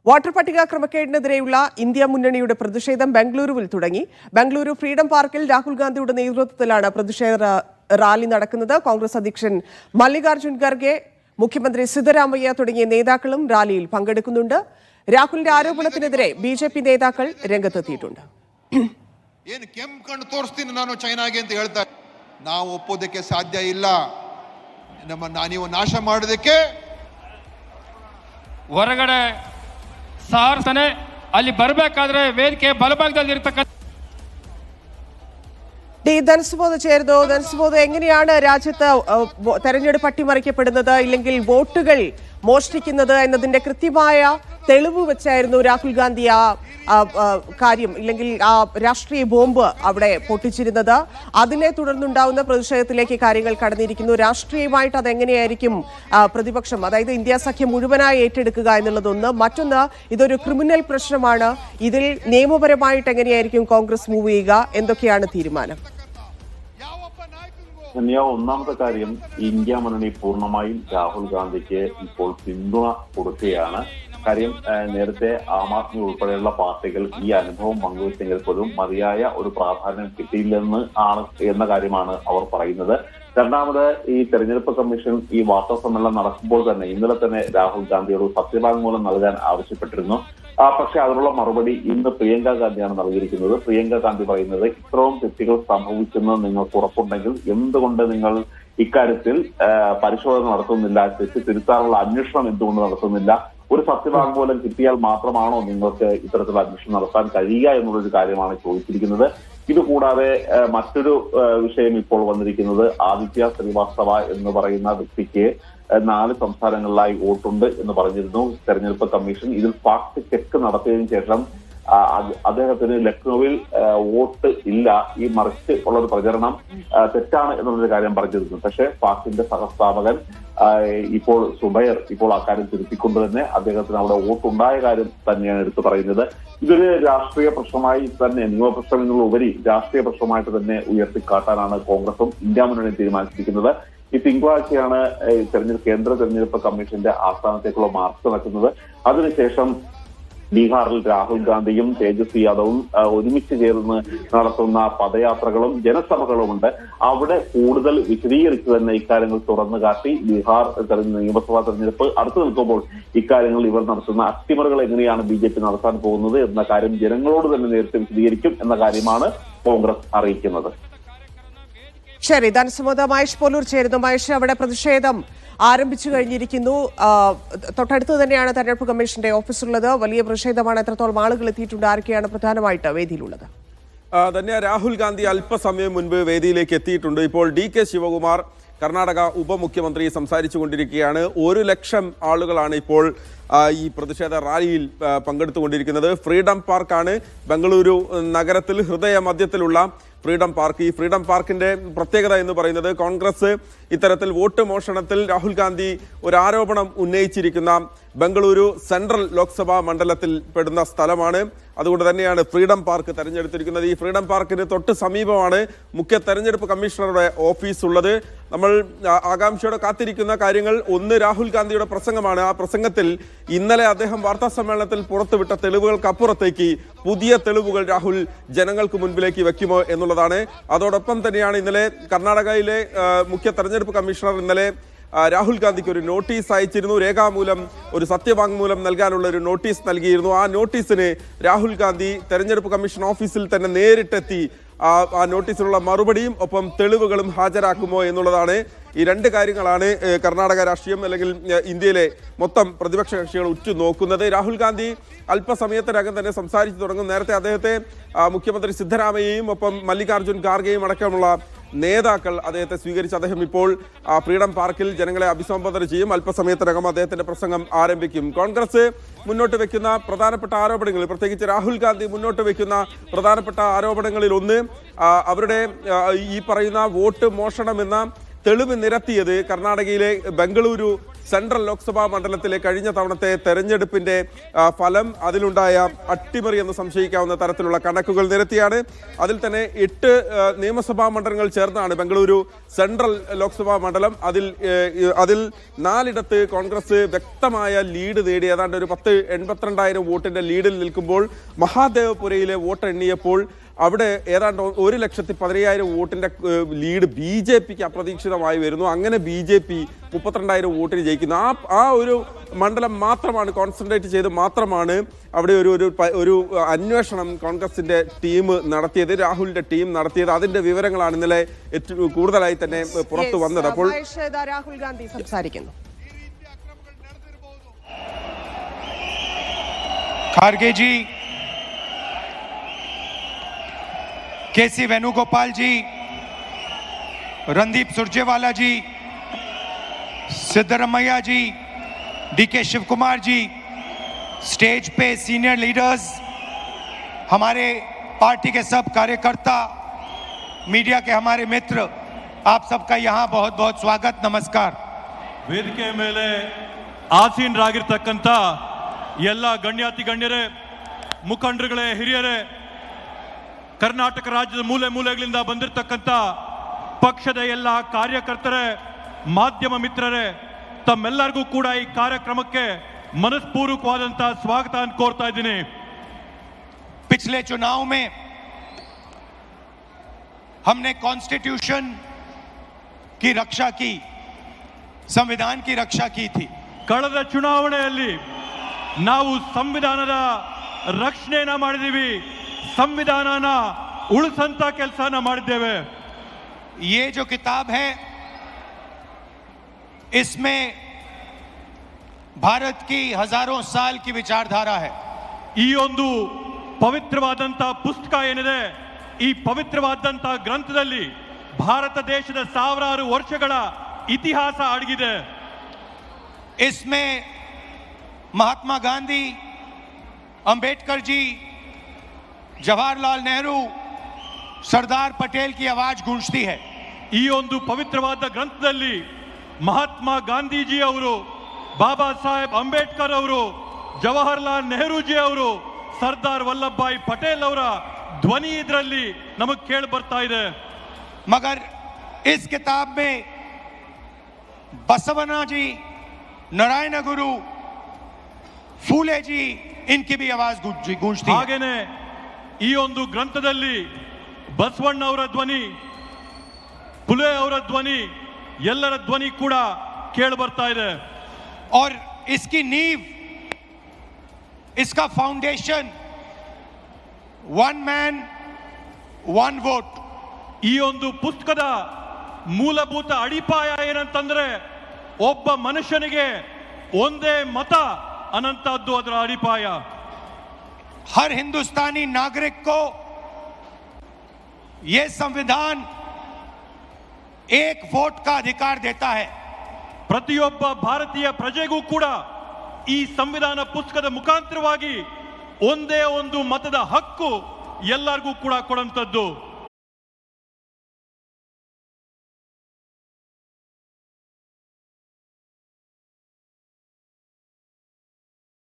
Water പട്ടിക ക്രമക്കേടിനെതിരെയുള്ള India മുന്നണിയുടെ പ്രതിഷേധം ബംഗളൂരുവിൽ തുടങ്ങി. ബംഗളൂരു ഫ്രീഡം പാർക്കിൽ രാഹുൽ ഗാന്ധിയുടെ നേതൃത്വത്തിലാണ് പ്രതിഷേധ റാലി നടക്കുന്നത്. കോൺഗ്രസ് അധ്യക്ഷൻ മല്ലികാർജുൻ ഖർഗെ, മുഖ്യമന്ത്രി സിദ്ധരാമയ്യ തുടങ്ങിയ നേതാക്കളും റാലിയിൽ പങ്കെടുക്കുന്നുണ്ട്. രാഹുലിന്റെ ആരോപണത്തിനെതിരെ ബിജെപി നേതാക്കൾ രംഗത്തെത്തിയിട്ടുണ്ട്. ಏನು ಕೆಂಪು ಕಣ್ಣು ತೋರಿಸ್ತೀನಿ ನಾನು ಚೈನಾಗೆ ಅಂತ ಹೇಳ್ತಾ ನಾವು ಒಪ್ಪೋದಕ್ಕೆ ಸಾಧ್ಯ ಇಲ್ಲ. ನಮ್ಮನ್ನ ನೀವು ನಾಶ ಮಾಡೋದಕ್ಕೆ ಹೊರಗಡೆ ಸಾರ್ತಾನೆ ಅಲ್ಲಿ ಬರಬೇಕಾದ್ರೆ ವೇದಿಕೆ ಬಲಭಾಗದಲ್ಲಿ ಇರತಕ್ಕಂತ ധനസുബോധ് ചേർന്നു. ധനസുബോധ്, എങ്ങനെയാണ് രാജ്യത്ത് തെരഞ്ഞെടുപ്പ് അട്ടിമറിക്കപ്പെടുന്നത് ഇല്ലെങ്കിൽ വോട്ടുകൾ മോഷ്ടിക്കുന്നത് എന്നതിന്റെ കൃത്യമായ തെളിവ് വെച്ചായിരുന്നു രാഹുൽ ഗാന്ധി ആ കാര്യം ഇല്ലെങ്കിൽ ആ രാഷ്ട്രീയ ബോംബ് അവിടെ പൊട്ടിച്ചിരുന്നത്. അതിനെ തുടർന്നുണ്ടാവുന്ന പ്രതിഷേധത്തിലേക്ക് കാര്യങ്ങൾ കടന്നിരിക്കുന്നു. രാഷ്ട്രീയമായിട്ട് അതെങ്ങനെയായിരിക്കും പ്രതിപക്ഷം, അതായത് ഇന്ത്യ സഖ്യം മുഴുവനായി ഏറ്റെടുക്കുക എന്നുള്ളതൊന്ന്. മറ്റൊന്ന്, ഇതൊരു ക്രിമിനൽ പ്രശ്നമാണ്. ഇതിൽ നിയമപരമായിട്ട് എങ്ങനെയായിരിക്കും കോൺഗ്രസ് മൂവ് ചെയ്യുക? എന്തൊക്കെയാണ് തീരുമാനം? ഒന്നാമത്തെ കാര്യം, ഇന്ത്യ മുന്നണി പൂർണ്ണമായും രാഹുൽ ഗാന്ധിക്ക് ഇപ്പോൾ പിന്തുണ കൊടുക്കുകയാണ്. കാര്യം, നേരത്തെ ആം ആദ്മി ഉൾപ്പെടെയുള്ള പാർട്ടികൾ ഈ അനുഭവം പങ്കുവച്ചെങ്കിൽ പോലും മതിയായ ഒരു പ്രാധാന്യം കിട്ടിയില്ലെന്ന് എന്ന കാര്യമാണ് അവർ പറയുന്നത്. രണ്ടാമത്, ഈ തെരഞ്ഞെടുപ്പ് കമ്മീഷൻ ഈ വാർത്താ സമ്മേളനം നടക്കുമ്പോൾ തന്നെ ഇന്നലെ തന്നെ രാഹുൽ ഗാന്ധിയോട് സത്യവാങ്മൂലം നൽകാൻ ആവശ്യപ്പെട്ടിരുന്നു. പക്ഷെ അതിനുള്ള മറുപടി ഇന്ന് പ്രിയങ്ക ഗാന്ധിയാണ് നൽകിയിരിക്കുന്നത്. പ്രിയങ്ക ഗാന്ധി പറയുന്നത്, ഇത്രയും തെറ്റുകൾ സംഭവിച്ചെന്ന് നിങ്ങൾക്ക് ഉറപ്പുണ്ടെങ്കിൽ എന്തുകൊണ്ട് നിങ്ങൾ ഇക്കാര്യത്തിൽ പരിശോധന നടത്തുന്നില്ല, തെറ്റ് തിരുത്താനുള്ള അന്വേഷണം എന്തുകൊണ്ട് നടത്തുന്നില്ല? ഒരു സത്യവാങ്മൂലം കിട്ടിയാൽ മാത്രമാണോ നിങ്ങൾക്ക് ഇത്തരത്തിലുള്ള അന്വേഷണം നടത്താൻ കഴിയുക എന്നുള്ളൊരു കാര്യമാണ് ചോദിച്ചിരിക്കുന്നത്. ഇതുകൂടാതെ മറ്റൊരു വിഷയം ഇപ്പോൾ വന്നിരിക്കുന്നത്, ആദിത്യ ശ്രീവാസ്തവ എന്ന് പറയുന്ന വ്യക്തിക്ക് 4 സംസ്ഥാനങ്ങളിലായി വോട്ടുണ്ട് എന്ന് പറഞ്ഞിരുന്നു തെരഞ്ഞെടുപ്പ് കമ്മീഷൻ. ഇതിൽ ഫാക്ട് ചെക്ക് നടത്തിയതിനു ശേഷം അദ്ദേഹത്തിന് ലക്നൌവിൽ വോട്ട് ഇല്ല, ഈ മറിച്ച് ഉള്ളൊരു പ്രചരണം തെറ്റാണ് എന്നുള്ളൊരു കാര്യം പറഞ്ഞിരുന്നു. പക്ഷേ പാർട്ടിന്റെ സഹസ്ഥാപകൻ ഇപ്പോൾ സുബൈർ ഇപ്പോൾ അക്കാര്യം തിരുത്തിക്കൊണ്ട് തന്നെ അദ്ദേഹത്തിന് അവിടെ വോട്ടുണ്ടായ കാര്യം തന്നെയാണ് എടുത്തു പറയുന്നത്. ഇതൊരു രാഷ്ട്രീയ പ്രശ്നമായി തന്നെ, നിയമപ്രശ്നം എന്നുള്ള ഉപരി രാഷ്ട്രീയ പ്രശ്നമായിട്ട് തന്നെ ഉയർത്തിക്കാട്ടാനാണ് കോൺഗ്രസും ഇന്ത്യ മുന്നണിയും തീരുമാനിച്ചിരിക്കുന്നത്. ഈ തിങ്കളാഴ്ചയാണ് കേന്ദ്ര തെരഞ്ഞെടുപ്പ് കമ്മീഷന്റെ ആസ്ഥാനത്തേക്കുള്ള മാർച്ച് നടക്കുന്നത്. അതിനുശേഷം ബീഹാറിൽ രാഹുൽ ഗാന്ധിയും തേജസ്വി യാദവും ഒരുമിച്ച് ചേർന്ന് നടത്തുന്ന പദയാത്രകളും ജനസഭകളുമുണ്ട്. അവിടെ കൂടുതൽ വിശദീകരിച്ച് തന്നെ ഇക്കാര്യങ്ങൾ തുറന്നു കാട്ടി ബീഹാർ നിയമസഭാ തെരഞ്ഞെടുപ്പ് അടുത്തു നിൽക്കുമ്പോൾ ഇക്കാര്യങ്ങൾ ഇവർ നടത്തുന്ന അട്ടിമറികൾ എങ്ങനെയാണ് BJP നടത്താൻ പോകുന്നത് എന്ന കാര്യം ജനങ്ങളോട് തന്നെ നേരത്തെ വിശദീകരിക്കും എന്ന കാര്യമാണ് കോൺഗ്രസ് അറിയിക്കുന്നത്. ശരി, ധനസുബോധ് മഹേഷ് പോലൂർ ചേരുന്നു. മഹേഷ്, അവിടെ പ്രതിഷേധം ആരംഭിച്ചു കഴിഞ്ഞിരിക്കുന്നു. തൊട്ടടുത്ത് തന്നെയാണ് തെരഞ്ഞെടുപ്പ് കമ്മീഷന്റെ ഓഫീസുള്ളത്. വലിയ പ്രതിഷേധമാണ്. എത്രത്തോളം ആളുകൾ എത്തിയിട്ടുണ്ട്? ആരൊക്കെയാണ് പ്രധാനമായിട്ട് വേദിയിലുള്ളത്? തന്നെ രാഹുൽ ഗാന്ധി അല്പസമയം മുൻപ് വേദിയിലേക്ക് എത്തിയിട്ടുണ്ട്. ഇപ്പോൾ DK ശിവകുമാർ, കർണാടക ഉപമുഖ്യമന്ത്രി, സംസാരിച്ചു കൊണ്ടിരിക്കുകയാണ്. 1 ലക്ഷം ആളുകളാണ് ഇപ്പോൾ ഈ പ്രതിഷേധ റാലിയിൽ പങ്കെടുത്തുകൊണ്ടിരിക്കുന്നത്. ഫ്രീഡം പാർക്കാണ് ബംഗളൂരു നഗരത്തിൽ ഹൃദയമധ്യത്തിലുള്ള ഫ്രീഡം പാർക്ക്. ഈ ഫ്രീഡം പാർക്കിന്റെ പ്രത്യേകത എന്ന് പറയുന്നത്, കോൺഗ്രസ് ഇത്തരത്തിൽ വോട്ട് മോഷണത്തിൽ രാഹുൽ ഗാന്ധി ഒരു ആരോപണം ഉന്നയിച്ചിരിക്കുന്ന ബംഗളൂരു സെൻട്രൽ ലോക്സഭാ മണ്ഡലത്തിൽ പെടുന്ന സ്ഥലമാണ്. അതുകൊണ്ട് തന്നെയാണ് ഫ്രീഡം പാർക്ക് തെരഞ്ഞെടുത്തിരിക്കുന്നത്. ഈ ഫ്രീഡം പാർക്കിന് തൊട്ട് സമീപമാണ് മുഖ്യ തെരഞ്ഞെടുപ്പ് കമ്മീഷണറുടെ ഓഫീസ് ഉള്ളത്. നമ്മൾ ആകാംക്ഷയോടെ കാത്തിരിക്കുന്ന കാര്യങ്ങൾ, ഒന്ന് രാഹുൽ ഗാന്ധിയുടെ പ്രസംഗമാണ്. ആ പ്രസംഗത്തിൽ ഇന്നലെ അദ്ദേഹം വാർത്താ സമ്മേളനത്തിൽ പുറത്തുവിട്ട തെളിവുകൾക്കപ്പുറത്തേക്ക് പുതിയ തെളിവുകൾ രാഹുൽ ജനങ്ങൾക്ക് മുൻപിലേക്ക് വെക്കുമോ എന്നുള്ളതാണ്. അതോടൊപ്പം തന്നെയാണ് ഇന്നലെ കർണാടകയിലെ മുഖ്യ തെരഞ്ഞെടുപ്പ് കമ്മീഷണർ ഇന്നലെ രാഹുൽ ഗാന്ധിക്ക് ഒരു നോട്ടീസ് അയച്ചിരുന്നു. രേഖാമൂലം ഒരു സത്യവാങ്മൂലം നൽകാനുള്ള ഒരു നോട്ടീസ് നൽകിയിരുന്നു. ആ നോട്ടീസിന് രാഹുൽ ഗാന്ധി തെരഞ്ഞെടുപ്പ് കമ്മീഷൻ ഓഫീസിൽ തന്നെ നേരിട്ടെത്തി ആ നോട്ടീസിലുള്ള മറുപടിയും ഒപ്പം തെളിവുകളും ഹാജരാക്കുമോ എന്നുള്ളതാണ്. ഈ 2 കാര്യങ്ങളാണ് കർണാടക രാഷ്ട്രീയം അല്ലെങ്കിൽ ഇന്ത്യയിലെ മൊത്തം പ്രതിപക്ഷ കക്ഷികൾ ഉറ്റുനോക്കുന്നത്. രാഹുൽ ഗാന്ധി അല്പസമയത്തിനകം തന്നെ സംസാരിച്ചു തുടങ്ങും. നേരത്തെ അദ്ദേഹത്തെ മുഖ്യമന്ത്രി സിദ്ധരാമയ്യയും ഒപ്പം മല്ലികാർജുൻ ഖാർഗെയും അടക്കമുള്ള നേതാക്കൾ അദ്ദേഹത്തെ സ്വീകരിച്ച് അദ്ദേഹം ഇപ്പോൾ ഫ്രീഡം പാർക്കിൽ ജനങ്ങളെ അഭിസംബോധന ചെയ്യും. അല്പസമയത്തിനകം അദ്ദേഹത്തിന്റെ പ്രസംഗം ആരംഭിക്കും. കോൺഗ്രസ് മുന്നോട്ട് വെക്കുന്ന പ്രധാനപ്പെട്ട ആരോപണങ്ങൾ, പ്രത്യേകിച്ച് രാഹുൽ ഗാന്ധി മുന്നോട്ട് വെക്കുന്ന പ്രധാനപ്പെട്ട ആരോപണങ്ങളിൽ ഒന്ന്, അവരുടെ ഈ പറയുന്ന വോട്ട് മോഷണം എന്ന തെളിവ് നിരത്തിയത് കർണാടകയിലെ ബംഗളൂരു സെൻട്രൽ ലോക്സഭാ മണ്ഡലത്തിലെ കഴിഞ്ഞ തവണത്തെ തെരഞ്ഞെടുപ്പിന്റെ ഫലം, അതിലുണ്ടായ അട്ടിമറി എന്ന് സംശയിക്കാവുന്ന തരത്തിലുള്ള കണക്കുകൾ നിരത്തിയാണ്. അതിൽ തന്നെ 8 നിയമസഭാ മണ്ഡലങ്ങൾ ചേർന്നാണ് ബംഗളൂരു സെൻട്രൽ ലോക്സഭാ മണ്ഡലം. അതിൽ 4ഇടത്ത് കോൺഗ്രസ് വ്യക്തമായ ലീഡ് നേടി, ഏതാണ്ട് ഒരു 82,000 വോട്ടിന്റെ ലീഡിൽ നിൽക്കുമ്പോൾ മഹാദേവപുരയിലെ വോട്ട് എണ്ണിയപ്പോൾ അവിടെ ഏതാണ്ട് 1,10,000 വോട്ടിന്റെ ലീഡ് BJPക്ക് അപ്രതീക്ഷിതമായി വരുന്നു. അങ്ങനെ BJP 32,000 വോട്ടിന് ജയിക്കുന്നു. ആ ഒരു മണ്ഡലം മാത്രമാണ് കോൺസെൻട്രേറ്റ് ചെയ്ത് മാത്രമാണ് അവിടെ ഒരു അന്വേഷണം കോൺഗ്രസിന്റെ ടീം നടത്തിയത്, രാഹുലിന്റെ ടീം നടത്തിയത്. അതിന്റെ വിവരങ്ങളാണ് ഇന്നലെ കൂടുതലായി തന്നെ പുറത്തു വന്നത്. അപ്പോൾ രാഹുൽ ഗാന്ധി സംസാരിക്കുന്നു. खारगे जी, केसी वेणुगोपाल जी, रणदीप सुरजेवाला जी, सिद्धरमैया जी, DK शिवकुमार जी, स्टेज पे सीनियर लीडर्स, हमारे पार्टी के सब कार्यकर्ता, मीडिया के हमारे मित्र, आप सबका यहाँ बहुत बहुत स्वागत, नमस्कार. ವೇದಿಕೆ ಮೇಲೆ ಆಸೀನರಾಗಿರ್ತಕ್ಕಂಥ ಎಲ್ಲ ಗಣ್ಯಾತಿ ಗಣ್ಯರೇ, ಮುಖಂಡರುಗಳೇ, ಹಿರಿಯರೇ, ಕರ್ನಾಟಕ ರಾಜ್ಯದ ಮೂಲೆ ಮೂಲೆಗಳಿಂದ ಬಂದಿರತಕ್ಕಂಥ ಪಕ್ಷದ ಎಲ್ಲ ಕಾರ್ಯಕರ್ತರೇ, ಮಾಧ್ಯಮ ಮಿತ್ರರೇ, ತಮ್ಮೆಲ್ಲರಿಗೂ ಕೂಡ ಈ ಕಾರ್ಯಕ್ರಮಕ್ಕೆ ಮನಸ್ಪೂರ್ವಕವಾದಂಥ ಸ್ವಾಗತ ಕೋರ್ತಾ ಇದ್ದೀನಿ. पिछले चुनाव में हमने कॉन्स्टिट्यूशन की रक्षा की, संविधान की रक्षा की थी. ಕಳೆದ ಚುನಾವಣೆಯಲ್ಲಿ ನಾವು ಸಂವಿಧಾನದ ರಕ್ಷಣೆಯನ್ನ ಮಾಡಿದೀವಿ, ಸಂವಿಧಾನನ ಉಳಿಸಂತ ಕೆಲಸನ ಮಾಡಿದ್ದೇವೆ. ये जो किताब है इसमें भारत की हजारों साल की विचारधारा है. ಈ ಒಂದು ಪವಿತ್ರವಾದಂತ ಪುಸ್ತಕ ಏನಿದೆ, ಈ ಪವಿತ್ರವಾದಂತ ಗ್ರಂಥದಲ್ಲಿ ಭಾರತ ದೇಶದ ಸಾವಿರಾರು ವರ್ಷಗಳ ಇತಿಹಾಸ ಅಡಗಿದೆ. इसमें महात्मा गांधी, अंबेडकर जी, जवाहरलाल नेहरू, सरदार पटेल की आवाज गूंजती है. ಈ ಒಂದು ಪವಿತ್ರವಾದ ಗ್ರಂಥದಲ್ಲಿ ಮಹಾತ್ಮ ಗಾಂಧೀಜಿ ಅವರು, ಬಾಬಾ ಸಾಹೇಬ್ ಅಂಬೇಡ್ಕರ್ ಅವರು, ಜವಾಹರ್ಲಾಲ್ ನೆಹರೂಜಿ ಅವರು, ಸರ್ದಾರ್ ವಲ್ಲಭಭಾಯಿ ಪಟೇಲ್ ಅವರ ಧ್ವನಿ ಇದರಲ್ಲಿ ನಮಗೆ ಕೇಳಿ ಬರ್ತಾ ಇದೆ. मगर इस किताब में बसवना जी, नारायण गुरु, फूले जी, इनकी भी आवाज गूंजती है. ಹಾಗೇನೆ ಈ ಒಂದು ಗ್ರಂಥದಲ್ಲಿ ಬಸವಣ್ಣ ಅವರ ಧ್ವನಿ, ಫುಲೆ ಅವರ ಧ್ವನಿ, ಎಲ್ಲರ ಧ್ವನಿ ಕೂಡ ಕೇಳಿ ಬರ್ತಾ ಇದೆ. और इसकी नींव, इसका foundation, one man one vote. ಈ ಒಂದು ಪುಸ್ತಕದ ಮೂಲಭೂತ ಅಡಿಪಾಯ ಏನಂತಂದ್ರೆ ಒಬ್ಬ ಮನುಷ್ಯನಿಗೆ ಒಂದೇ ಮತ ಅನ್ನಂತದ್ದು ಅದರ ಅಡಿಪಾಯ. हर हिंदुस्तानी नागरिक को यह संविधान एक वोट का अधिकार देता है. ಪ್ರತಿಯೊಬ್ಬ ಭಾರತೀಯ ಪ್ರಜೆಗೂ ಕೂಡ ಈ ಸಂವಿಧಾನ ಪುಸ್ತಕದ ಮುಖಾಂತರವಾಗಿ ಒಂದೇ ಒಂದು ಮತದ ಹಕ್ಕು ಎಲ್ಲರಿಗೂ ಕೂಡ ಕೊಡುವಂತದ್ದು.